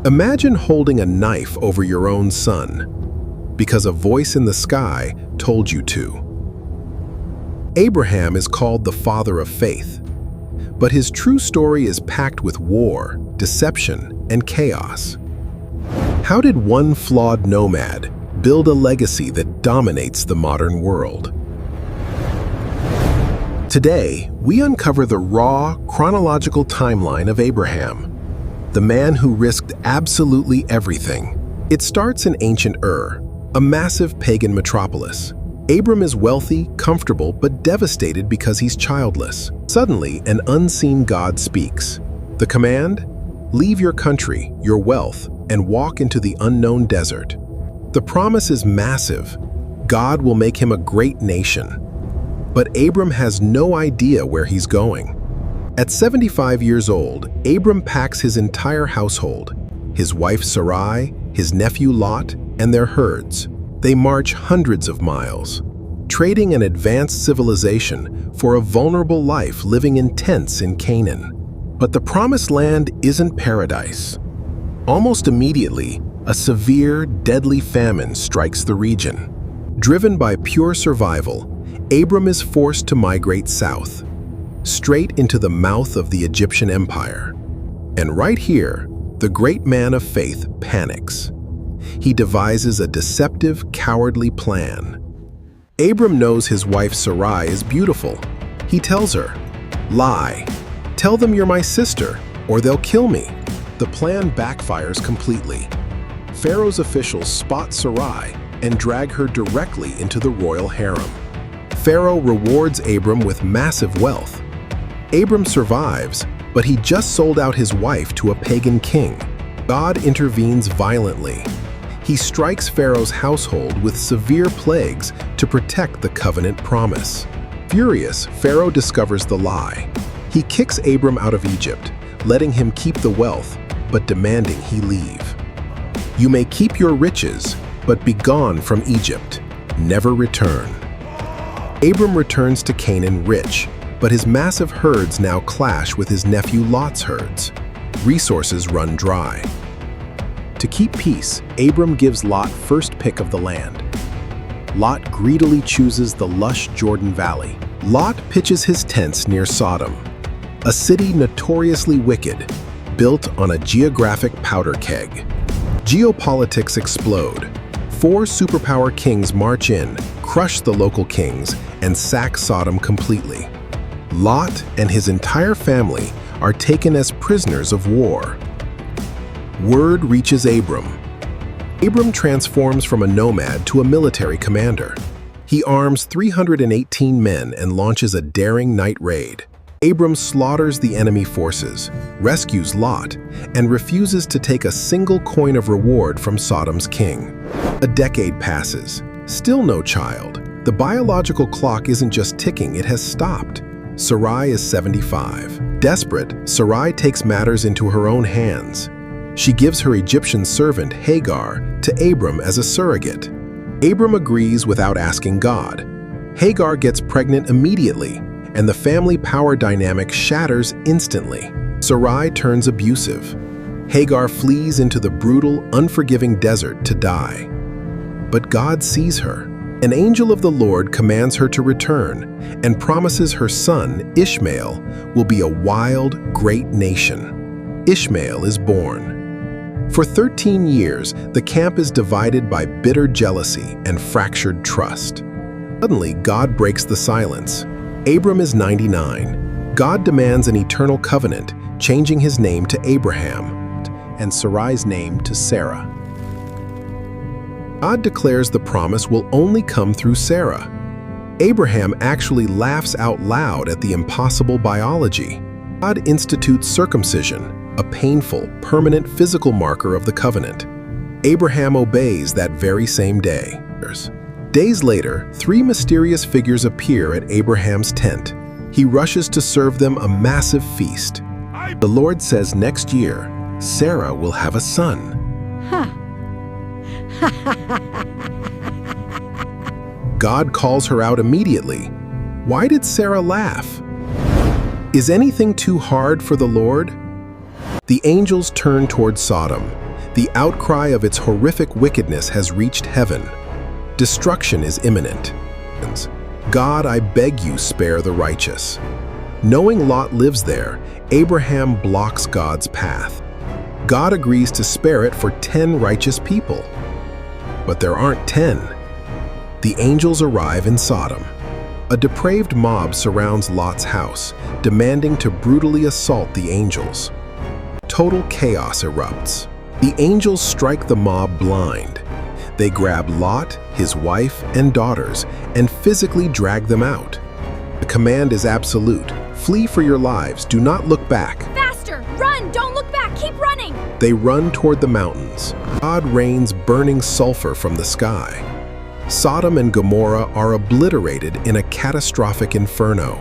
Imagine holding a knife over your own son because a voice in the sky told you to. Abraham is called the father of faith, but his true story is packed with war, deception, and chaos. How did one flawed nomad build a legacy that dominates the modern world? Today, we uncover the raw, chronological timeline of Abraham, the man who risked absolutely everything. It starts in ancient Ur, a massive pagan metropolis. Abram is wealthy, comfortable, but devastated because he's childless. Suddenly, an unseen God speaks. The command? Leave your country, your wealth, and walk into the unknown desert. The promise is massive. God will make him a great nation. But Abram has no idea where he's going. At 75 years old, Abram packs his entire household, his wife Sarai, his nephew Lot, and their herds. They march hundreds of miles, trading an advanced civilization for a vulnerable life living in tents in Canaan. But the promised land isn't paradise. Almost immediately, a severe, deadly famine strikes the region. Driven by pure survival, Abram is forced to migrate south, straight into the mouth of the Egyptian Empire. And right here, the great man of faith panics. He devises a deceptive, cowardly plan. Abram knows his wife Sarai is beautiful. He tells her, "Lie. Tell them you're my sister, or they'll kill me." The plan backfires completely. Pharaoh's officials spot Sarai and drag her directly into the royal harem. Pharaoh rewards Abram with massive wealth. Abram survives, but he just sold out his wife to a pagan king. God intervenes violently. He strikes Pharaoh's household with severe plagues to protect the covenant promise. Furious, Pharaoh discovers the lie. He kicks Abram out of Egypt, letting him keep the wealth, but demanding he leave. "You may keep your riches, but be gone from Egypt. Never return." Abram returns to Canaan rich, but his massive herds now clash with his nephew Lot's herds. Resources run dry. To keep peace, Abram gives Lot first pick of the land. Lot greedily chooses the lush Jordan Valley. Lot pitches his tents near Sodom, a city notoriously wicked, built on a geographic powder keg. Geopolitics explode. 4 superpower kings march in, crush the local kings, and sack Sodom completely. Lot and his entire family are taken as prisoners of war. Word reaches Abram. Abram transforms from a nomad to a military commander. He arms 318 men and launches a daring night raid. Abram slaughters the enemy forces, rescues Lot, and refuses to take a single coin of reward from Sodom's king. A decade passes. Still no child. The biological clock isn't just ticking, it has stopped. Sarai is 75. Desperate, Sarai takes matters into her own hands. She gives her Egyptian servant Hagar to Abram as a surrogate. Abram agrees without asking God. Hagar gets pregnant immediately, and the family power dynamic shatters instantly. Sarai turns abusive. Hagar flees into the brutal, unforgiving desert to die. But God sees her. An angel of the Lord commands her to return and promises her son, Ishmael, will be a wild, great nation. Ishmael is born. For 13 years, the camp is divided by bitter jealousy and fractured trust. Suddenly, God breaks the silence. Abram is 99. God demands an eternal covenant, changing his name to Abraham and Sarai's name to Sarah. God declares the promise will only come through Sarah. Abraham actually laughs out loud at the impossible biology. God institutes circumcision, a painful, permanent physical marker of the covenant. Abraham obeys that very same day. Days later, 3 mysterious figures appear at Abraham's tent. He rushes to serve them a massive feast. The Lord says next year, Sarah will have a son. God calls her out immediately. Why did Sarah laugh? Is anything too hard for the Lord? The angels turn toward Sodom. The outcry of its horrific wickedness has reached heaven. Destruction is imminent. God, I beg you, spare the righteous. Knowing Lot lives there, Abraham blocks God's path. God agrees to spare it for 10 righteous people. But there aren't 10. The angels arrive in Sodom. A depraved mob surrounds Lot's house, demanding to brutally assault the angels. Total chaos erupts. The angels strike the mob blind. They grab Lot, his wife, and daughters, and physically drag them out. The command is absolute. Flee for your lives. Do not look back. Faster! Run! Don't look back! Keep running! They run toward the mountains. God rains burning sulfur from the sky. Sodom and Gomorrah are obliterated in a catastrophic inferno.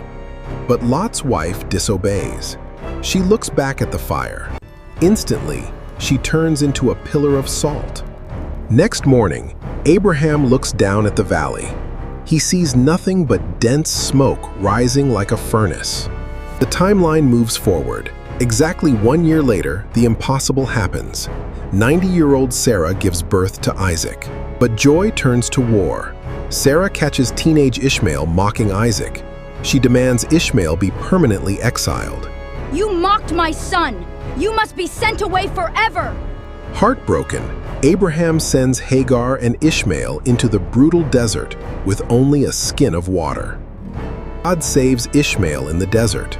But Lot's wife disobeys. She looks back at the fire. Instantly, she turns into a pillar of salt. Next morning, Abraham looks down at the valley. He sees nothing but dense smoke rising like a furnace. The timeline moves forward. Exactly 1 year later, the impossible happens. 90-year-old Sarah gives birth to Isaac. But joy turns to war. Sarah catches teenage Ishmael mocking Isaac. She demands Ishmael be permanently exiled. You mocked my son! You must be sent away forever! Heartbroken, Abraham sends Hagar and Ishmael into the brutal desert with only a skin of water. God saves Ishmael in the desert.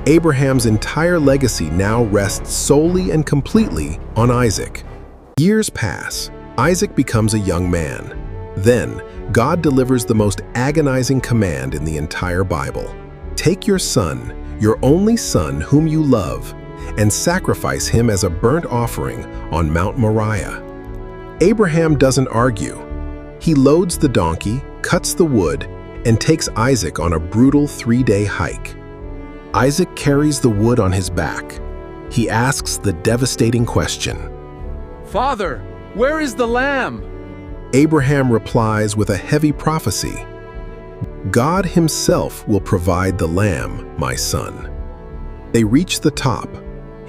Abraham's entire legacy now rests solely and completely on Isaac. Years pass. Isaac becomes a young man. Then, God delivers the most agonizing command in the entire Bible. Take your son, your only son whom you love, and sacrifice him as a burnt offering on Mount Moriah. Abraham doesn't argue. He loads the donkey, cuts the wood, and takes Isaac on a brutal 3-day hike. Isaac carries the wood on his back. He asks the devastating question, "Father, where is the lamb?" Abraham replies with a heavy prophecy. God himself will provide the lamb, my son. They reach the top.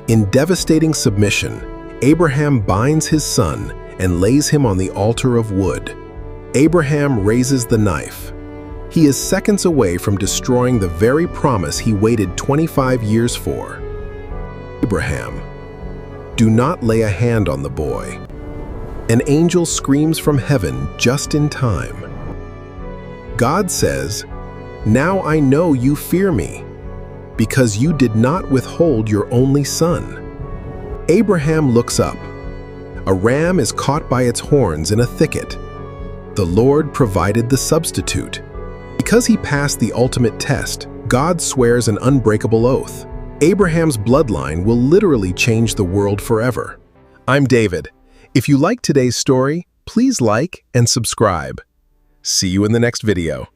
In devastating submission, Abraham binds his son and lays him on the altar of wood. Abraham raises the knife. He is seconds away from destroying the very promise he waited 25 years for. Abraham, do not lay a hand on the boy. An angel screams from heaven just in time. God says, "Now I know you fear me, because you did not withhold your only son." Abraham looks up. A ram is caught by its horns in a thicket. The Lord provided the substitute. Because he passed the ultimate test, God swears an unbreakable oath. Abraham's bloodline will literally change the world forever. I'm David. If you like today's story, please like and subscribe. See you in the next video.